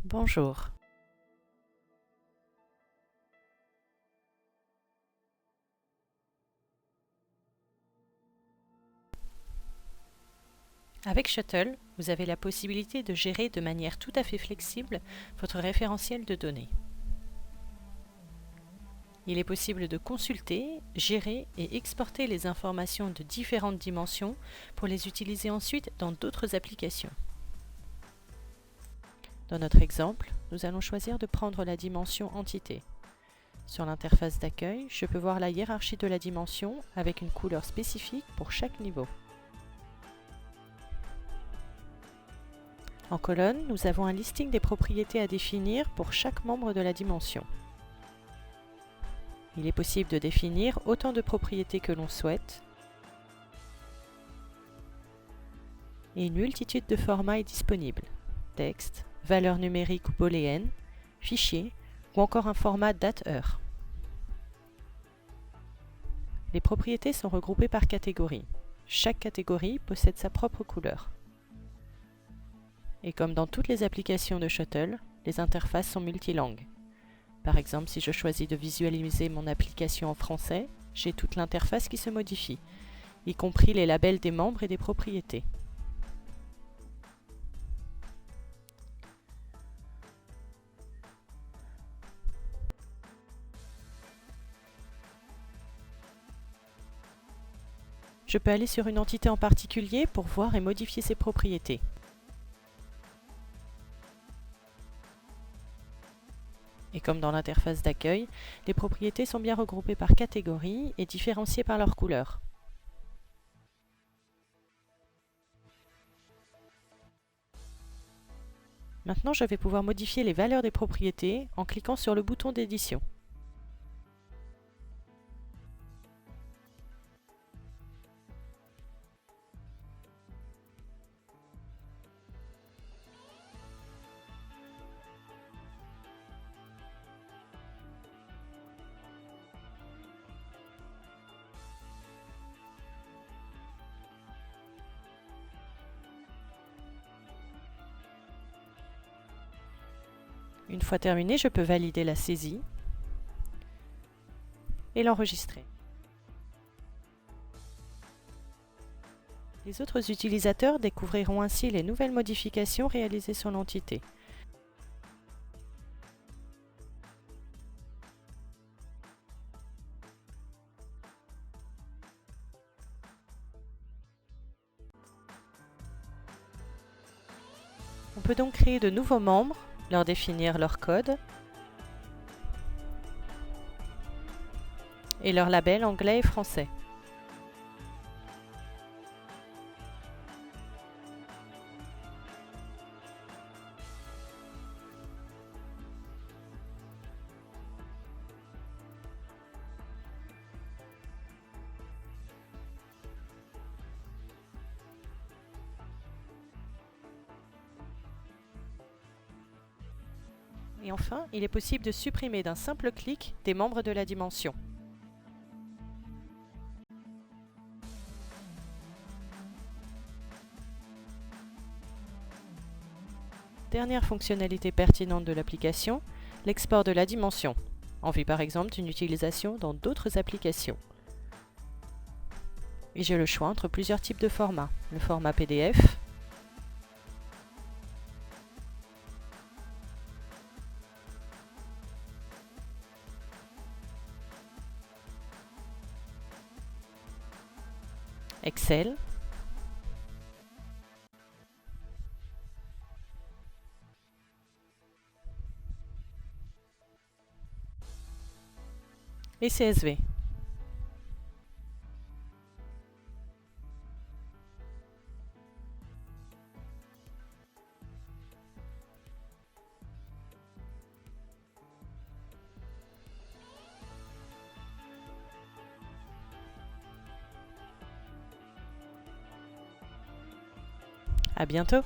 Bonjour. Avec Shuttle, vous avez la possibilité de gérer de manière tout à fait flexible votre référentiel de données. Il est possible de consulter, gérer et exporter les informations de différentes dimensions pour les utiliser ensuite dans d'autres applications. Dans notre exemple, nous allons choisir de prendre la dimension entité. Sur l'interface d'accueil, je peux voir la hiérarchie de la dimension avec une couleur spécifique pour chaque niveau. En colonne, nous avons un listing des propriétés à définir pour chaque membre de la dimension. Il est possible de définir autant de propriétés que l'on souhaite et une multitude de formats est disponible: texte, valeur numérique ou booléenne, fichier ou encore un format date-heure. Les propriétés sont regroupées par catégorie. Chaque catégorie possède sa propre couleur. Et comme dans toutes les applications de Shuttle, les interfaces sont multilangues. Par exemple, si je choisis de visualiser mon application en français, j'ai toute l'interface qui se modifie, y compris les labels des membres et des propriétés. Je peux aller sur une entité en particulier pour voir et modifier ses propriétés. Et comme dans l'interface d'accueil, les propriétés sont bien regroupées par catégorie et différenciées par leur couleur. Maintenant, je vais pouvoir modifier les valeurs des propriétés en cliquant sur le bouton d'édition. Une fois terminé, je peux valider la saisie et l'enregistrer. Les autres utilisateurs découvriront ainsi les nouvelles modifications réalisées sur l'entité. On peut donc créer de nouveaux membres, leur définir leur code et leur label anglais et français. Et enfin, il est possible de supprimer d'un simple clic des membres de la dimension. Dernière fonctionnalité pertinente de l'application, l'export de la dimension, en vue par exemple d'une utilisation dans d'autres applications. Et j'ai le choix entre plusieurs types de formats: le format PDF, Excel, et CSV. À bientôt!